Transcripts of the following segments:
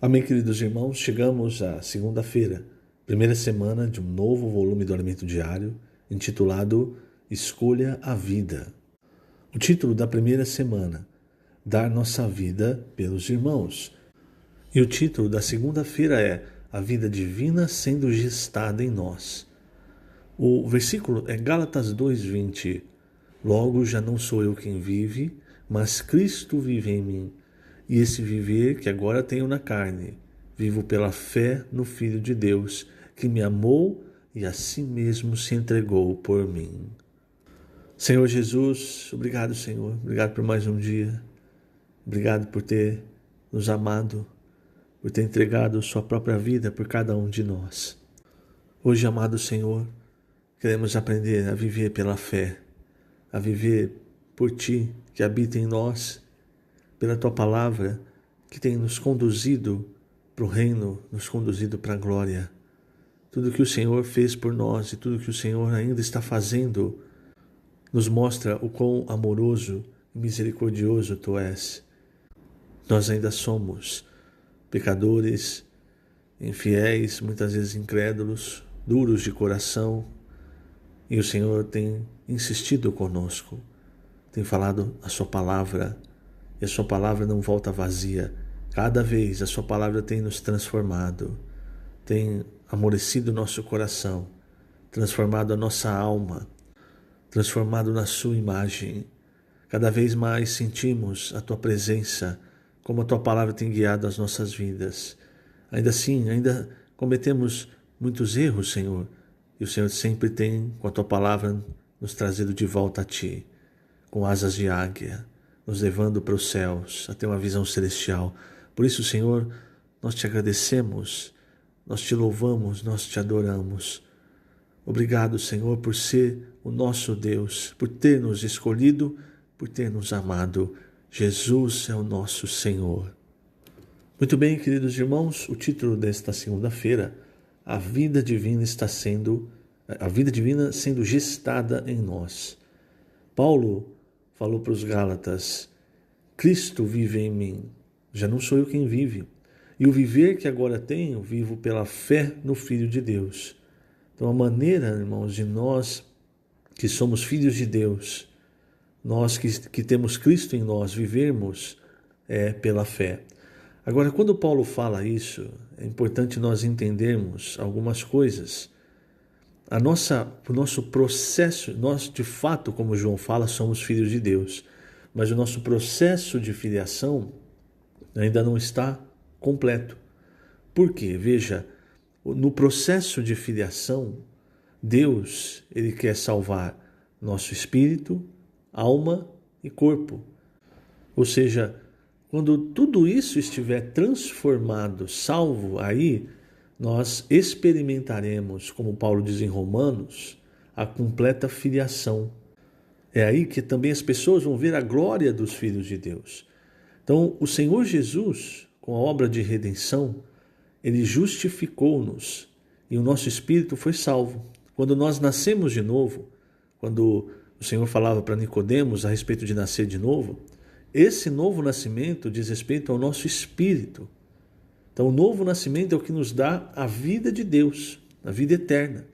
Amém, queridos irmãos, chegamos à segunda-feira, primeira semana de um novo volume do Alimento Diário, intitulado Escolha a Vida. O título da primeira semana, Dar Nossa Vida pelos Irmãos. E o título da segunda-feira é A Vida Divina Sendo Gestada em Nós. O versículo é Gálatas 2:20. Logo já não sou eu quem vive, mas Cristo vive em mim. E esse viver que agora tenho na carne, vivo pela fé no Filho de Deus, que me amou e a si mesmo se entregou por mim. Senhor Jesus, obrigado, Senhor. Obrigado por mais um dia. Obrigado por ter nos amado, por ter entregado sua própria vida por cada um de nós. Hoje, amado Senhor, queremos aprender a viver pela fé, a viver por Ti, que habita em nós, pela Tua Palavra, que tem nos conduzido para o reino, nos conduzido para a glória. Tudo que o Senhor fez por nós e tudo que o Senhor ainda está fazendo nos mostra o quão amoroso e misericordioso Tu és. Nós ainda somos pecadores, infiéis, muitas vezes incrédulos, duros de coração, e o Senhor tem insistido conosco, tem falado a Sua Palavra, e a Sua Palavra não volta vazia. Cada vez a Sua Palavra tem nos transformado, tem amolecido o nosso coração, transformado a nossa alma, transformado na Sua imagem. Cada vez mais sentimos a Tua presença, como a Tua Palavra tem guiado as nossas vidas. Ainda assim, ainda cometemos muitos erros, Senhor, e o Senhor sempre tem, com a Tua Palavra, nos trazido de volta a Ti, com asas de águia, nos levando para os céus, a ter uma visão celestial. Por isso, Senhor, nós Te agradecemos, nós Te louvamos, nós Te adoramos. Obrigado, Senhor, por ser o nosso Deus, por ter nos escolhido, por ter nos amado. Jesus é o nosso Senhor. Muito bem, queridos irmãos, o título desta segunda-feira, a vida divina sendo gestada em nós. Paulo falou para os Gálatas, Cristo vive em mim, já não sou eu quem vive. E o viver que agora tenho, vivo pela fé no Filho de Deus. Então a maneira, irmãos, de nós que somos filhos de Deus, nós que temos Cristo em nós, vivermos é pela fé. Agora, quando Paulo fala isso, é importante nós entendermos algumas coisas. O nosso processo, nós de fato, como João fala, somos filhos de Deus, mas o nosso processo de filiação ainda não está completo. Por quê? Veja, no processo de filiação, Deus, Ele quer salvar nosso espírito, alma e corpo. Ou seja, quando tudo isso estiver transformado, salvo, aí nós experimentaremos, como Paulo diz em Romanos, a completa filiação. É aí que também as pessoas vão ver a glória dos filhos de Deus. Então, o Senhor Jesus, com a obra de redenção, Ele justificou-nos e o nosso espírito foi salvo. Quando nós nascemos de novo, quando o Senhor falava para Nicodemos a respeito de nascer de novo, esse novo nascimento diz respeito ao nosso espírito. Então, o novo nascimento é o que nos dá a vida de Deus, a vida eterna.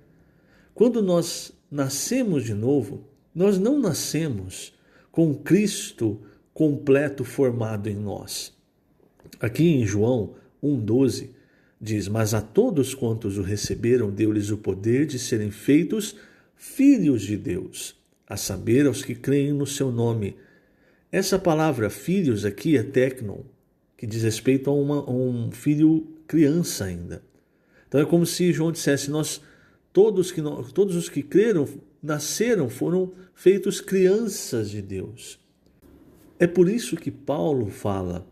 Quando nós nascemos de novo, nós não nascemos com Cristo completo formado em nós. Aqui em João 1,12 diz, mas a todos quantos o receberam, deu-lhes o poder de serem feitos filhos de Deus, a saber, aos que creem no seu nome. Essa palavra filhos aqui é téknon, que diz respeito a um filho criança ainda. Então é como se João dissesse, todos os que creram, nasceram, foram feitos crianças de Deus. É por isso que Paulo fala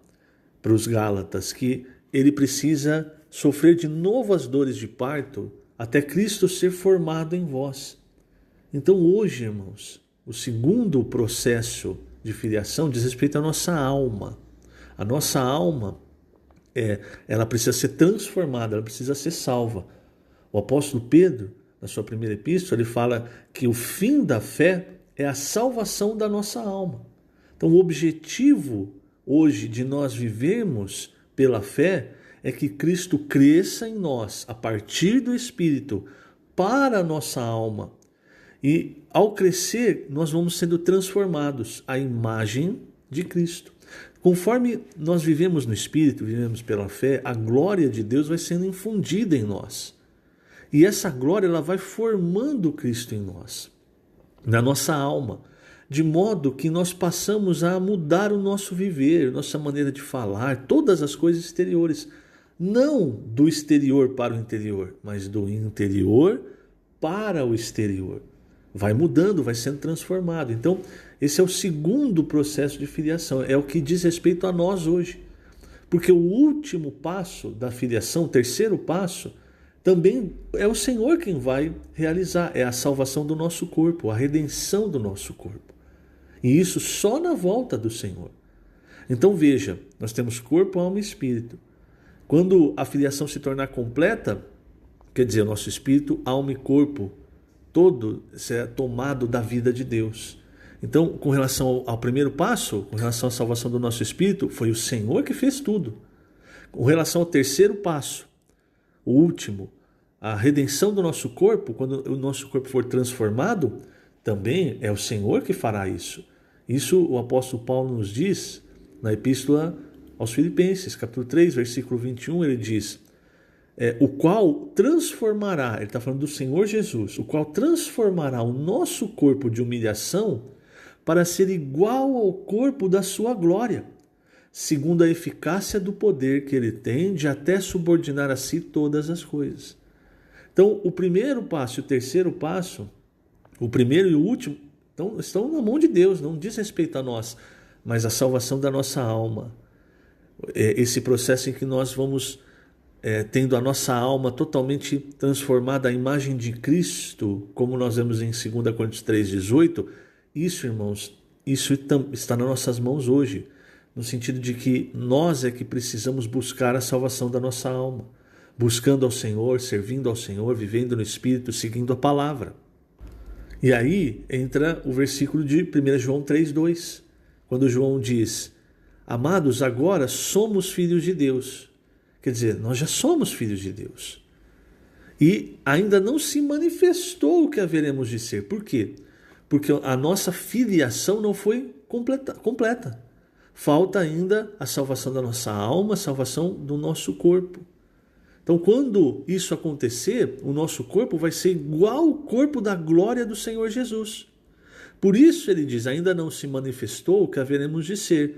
para os Gálatas que ele precisa sofrer de novo as dores de parto até Cristo ser formado em vós. Então hoje, irmãos, o segundo processo de filiação diz respeito à nossa alma. A nossa alma, ela precisa ser transformada, ela precisa ser salva. O apóstolo Pedro, na sua primeira epístola, ele fala que o fim da fé é a salvação da nossa alma. Então o objetivo hoje de nós vivermos pela fé é que Cristo cresça em nós, a partir do Espírito, para a nossa alma. E ao crescer, nós vamos sendo transformados à imagem de Cristo. Conforme nós vivemos no Espírito, vivemos pela fé, a glória de Deus vai sendo infundida em nós. E essa glória ela vai formando Cristo em nós, na nossa alma, de modo que nós passamos a mudar o nosso viver, nossa maneira de falar, todas as coisas exteriores. Não do exterior para o interior, mas do interior para o exterior. Vai mudando, vai sendo transformado. Então, esse é o segundo processo de filiação, é o que diz respeito a nós hoje. Porque o último passo da filiação, o terceiro passo, também é o Senhor quem vai realizar, é a salvação do nosso corpo, a redenção do nosso corpo. E isso só na volta do Senhor. Então veja, nós temos corpo, alma e espírito. Quando a filiação se tornar completa, quer dizer, o nosso espírito, alma e corpo, todo é tomado da vida de Deus. Então, com relação ao primeiro passo, com relação à salvação do nosso espírito, foi o Senhor que fez tudo. Com relação ao terceiro passo, o último, a redenção do nosso corpo, quando o nosso corpo for transformado, também é o Senhor que fará isso. Isso o apóstolo Paulo nos diz na epístola aos Filipenses, capítulo 3, versículo 21, ele diz, o qual transformará, ele está falando do Senhor Jesus, o qual transformará o nosso corpo de humilhação para ser igual ao corpo da sua glória, segundo a eficácia do poder que ele tem de até subordinar a si todas as coisas. Então, o primeiro passo e o terceiro passo, o primeiro e o último, estão na mão de Deus, não diz respeito a nós, mas a salvação da nossa alma. Esse processo em que nós vamos tendo a nossa alma totalmente transformada à imagem de Cristo, como nós vemos em 2 Coríntios 3,18, isso, irmãos, isso está nas nossas mãos hoje, no sentido de que nós é que precisamos buscar a salvação da nossa alma, buscando ao Senhor, servindo ao Senhor, vivendo no Espírito, seguindo a palavra. E aí entra o versículo de 1 João 3,2, quando João diz, amados, agora somos filhos de Deus. Quer dizer, nós já somos filhos de Deus. E ainda não se manifestou o que haveremos de ser. Por quê? Porque a nossa filiação não foi completa. Falta ainda a salvação da nossa alma, a salvação do nosso corpo. Então, quando isso acontecer, o nosso corpo vai ser igual ao corpo da glória do Senhor Jesus. Por isso ele diz, ainda não se manifestou o que haveremos de ser.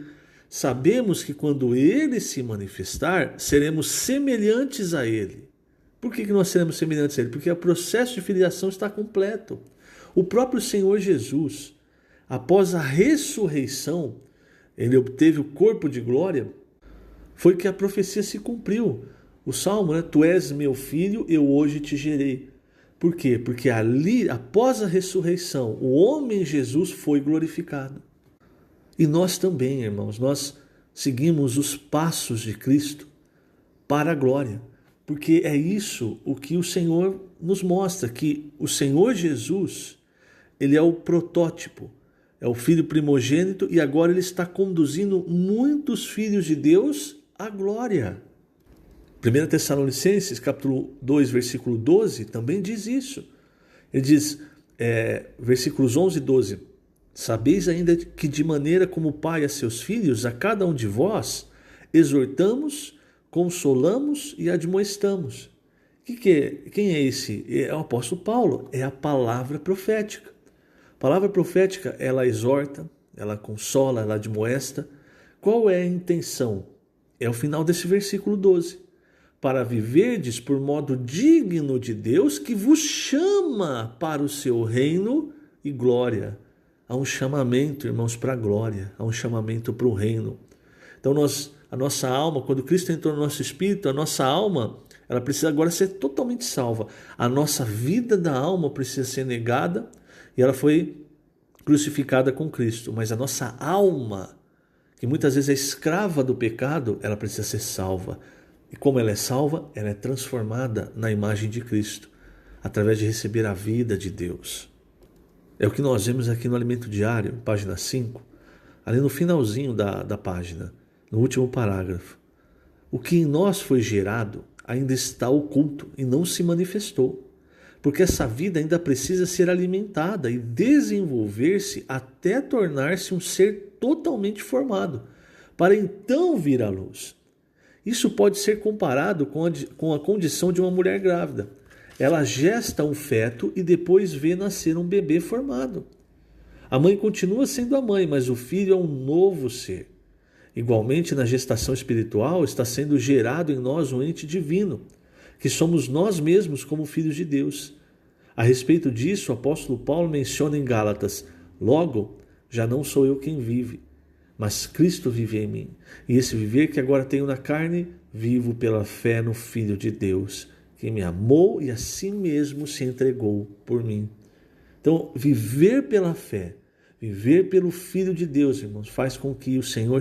Sabemos que quando ele se manifestar, seremos semelhantes a ele. Por que nós seremos semelhantes a ele? Porque o processo de filiação está completo. O próprio Senhor Jesus, após a ressurreição, ele obteve o corpo de glória, foi que a profecia se cumpriu. O Salmo, Tu és meu filho, eu hoje te gerei. Por quê? Porque ali, após a ressurreição, o homem Jesus foi glorificado. E nós também, irmãos, nós seguimos os passos de Cristo para a glória. Porque é isso o que o Senhor nos mostra, que o Senhor Jesus, ele é o protótipo, é o filho primogênito e agora ele está conduzindo muitos filhos de Deus à glória. 1 Tessalonicenses, capítulo 2, versículo 12, também diz isso. Ele diz, versículos 11 e 12, sabeis ainda que de maneira como o Pai a seus filhos, a cada um de vós, exortamos, consolamos e admoestamos. Quem é esse? É o apóstolo Paulo, é a palavra profética. A palavra profética, ela exorta, ela consola, ela admoesta. Qual é a intenção? É o final desse versículo 12. Para viverdes por modo digno de Deus, que vos chama para o seu reino e glória. Há um chamamento, irmãos, para a glória, há um chamamento para o reino. Então a nossa alma, quando Cristo entrou no nosso espírito, a nossa alma, ela precisa agora ser totalmente salva. A nossa vida da alma precisa ser negada e ela foi crucificada com Cristo. Mas a nossa alma, que muitas vezes é escrava do pecado, ela precisa ser salva. E como ela é salva, ela é transformada na imagem de Cristo, através de receber a vida de Deus. É o que nós vemos aqui no Alimento Diário, página 5, ali no finalzinho da página, no último parágrafo. O que em nós foi gerado ainda está oculto e não se manifestou, porque essa vida ainda precisa ser alimentada e desenvolver-se até tornar-se um ser totalmente formado, para então vir à luz. Isso pode ser comparado com a condição de uma mulher grávida. Ela gesta um feto e depois vê nascer um bebê formado. A mãe continua sendo a mãe, mas o filho é um novo ser. Igualmente, na gestação espiritual, está sendo gerado em nós um ente divino, que somos nós mesmos como filhos de Deus. A respeito disso, o apóstolo Paulo menciona em Gálatas: logo, já não sou eu quem vive, mas Cristo vive em mim. E esse viver que agora tenho na carne, vivo pela fé no Filho de Deus, que me amou e a si mesmo se entregou por mim. Então, viver pela fé, viver pelo Filho de Deus, irmãos, faz com que o Senhor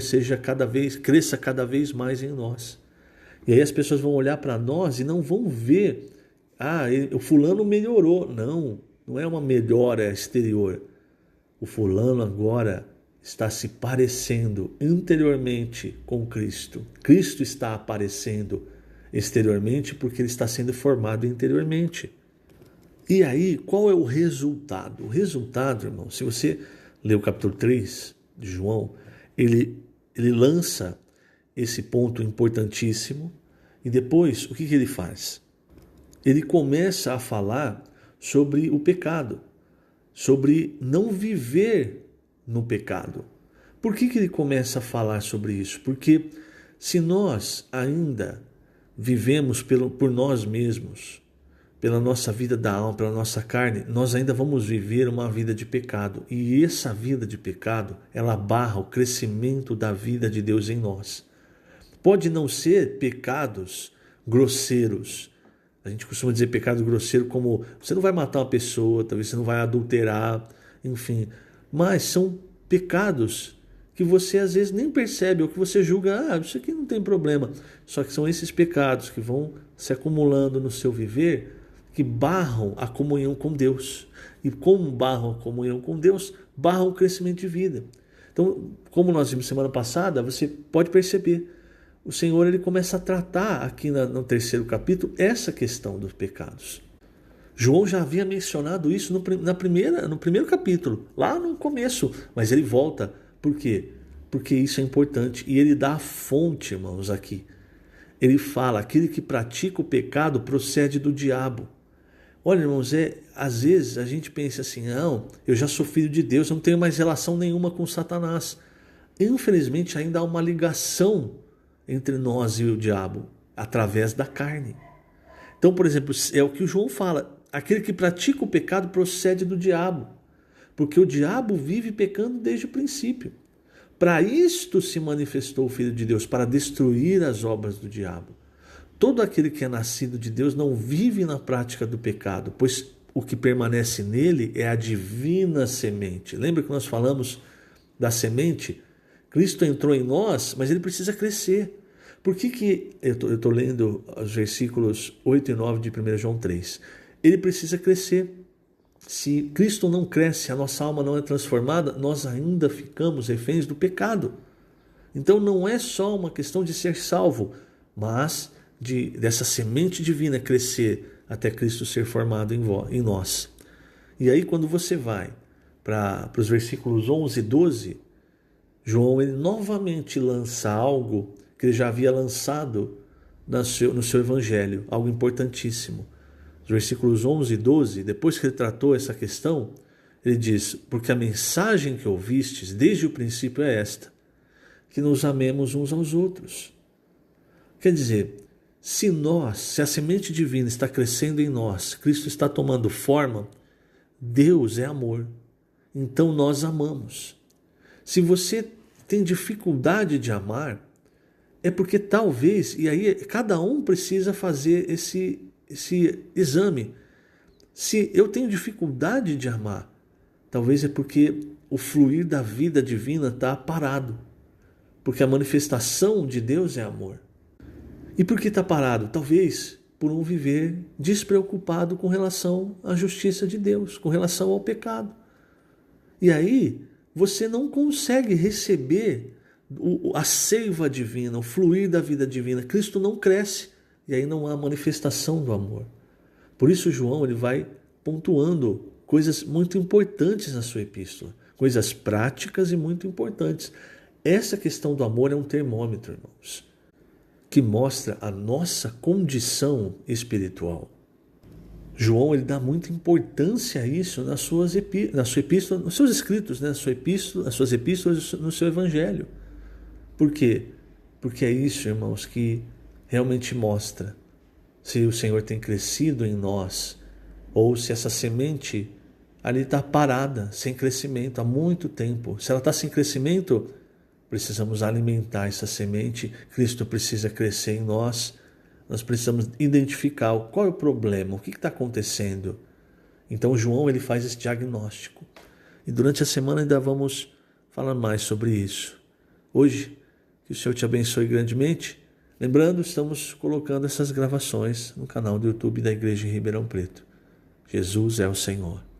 cresça cada vez mais em nós. E aí as pessoas vão olhar para nós e não vão ver, o fulano melhorou. Não, não é uma melhora exterior. O fulano agora está se parecendo interiormente com Cristo. Cristo está aparecendo exteriormente porque ele está sendo formado interiormente. E aí, qual é o resultado? O resultado, irmão, se você ler o capítulo 3 de João, ele lança esse ponto importantíssimo e depois, o que ele faz? Ele começa a falar sobre o pecado, sobre não viver no pecado. Por que ele começa a falar sobre isso? Porque se nós ainda vivemos por nós mesmos, pela nossa vida da alma, pela nossa carne, nós ainda vamos viver uma vida de pecado. E essa vida de pecado, ela barra o crescimento da vida de Deus em nós. Pode não ser pecados grosseiros. A gente costuma dizer pecado grosseiro como você não vai matar uma pessoa, talvez você não vai adulterar, enfim. Mas são pecados que você às vezes nem percebe, ou que você julga, isso aqui não tem problema. Só que são esses pecados que vão se acumulando no seu viver, que barram a comunhão com Deus. E como barram a comunhão com Deus, barram o crescimento de vida. Então, como nós vimos semana passada, você pode perceber, o Senhor ele começa a tratar aqui no terceiro capítulo essa questão dos pecados. João já havia mencionado isso no primeiro capítulo, lá no começo, mas ele volta. Por quê? Porque isso é importante. E ele dá a fonte, irmãos, aqui. Ele fala, aquele que pratica o pecado procede do diabo. Olha, irmãos, às vezes a gente pensa assim, não, eu já sou filho de Deus, eu não tenho mais relação nenhuma com Satanás. Infelizmente ainda há uma ligação entre nós e o diabo, através da carne. Então, por exemplo, é o que o João fala, aquele que pratica o pecado procede do diabo, porque o diabo vive pecando desde o princípio. Para isto se manifestou o Filho de Deus, para destruir as obras do diabo. Todo aquele que é nascido de Deus não vive na prática do pecado, pois o que permanece nele é a divina semente. Lembra que nós falamos da semente? Cristo entrou em nós, mas ele precisa crescer. Por que eu estou lendo os versículos 8 e 9 de 1 João 3? Ele precisa crescer. Se Cristo não cresce, a nossa alma não é transformada, nós ainda ficamos reféns do pecado. Então não é só uma questão de ser salvo, mas dessa semente divina crescer até Cristo ser formado em nós. E aí quando você vai para os versículos 11 e 12, João ele novamente lança algo que ele já havia lançado no seu evangelho, algo importantíssimo. Os versículos 11 e 12, depois que ele tratou essa questão, ele diz, porque a mensagem que ouvistes desde o princípio é esta, que nos amemos uns aos outros. Quer dizer, se a semente divina está crescendo em nós, Cristo está tomando forma, Deus é amor, então nós amamos. Se você tem dificuldade de amar, é porque talvez, e aí cada um precisa fazer esse exame. Se eu tenho dificuldade de amar, talvez é porque o fluir da vida divina está parado. Porque a manifestação de Deus é amor. E por que está parado? Talvez por um viver despreocupado com relação à justiça de Deus, com relação ao pecado. E aí você não consegue receber a seiva divina, o fluir da vida divina. Cristo não cresce e aí não há manifestação do amor. Por isso João ele vai pontuando coisas muito importantes na sua epístola, coisas práticas e muito importantes. Essa questão do amor é um termômetro, irmãos, que mostra a nossa condição espiritual. João ele dá muita importância a isso na sua epístola, nos seus escritos, né? Nas suas epístolas, no seu evangelho. Por quê? Porque é isso, irmãos, que realmente mostra se o Senhor tem crescido em nós ou se essa semente ali está parada, sem crescimento há muito tempo. Se ela está sem crescimento, precisamos alimentar essa semente. Cristo precisa crescer em nós. Nós precisamos identificar qual é o problema, o que está acontecendo. Então João ele faz esse diagnóstico. E durante a semana ainda vamos falar mais sobre isso. Hoje, que o Senhor te abençoe grandemente. Lembrando, estamos colocando essas gravações no canal do YouTube da Igreja em Ribeirão Preto. Jesus é o Senhor.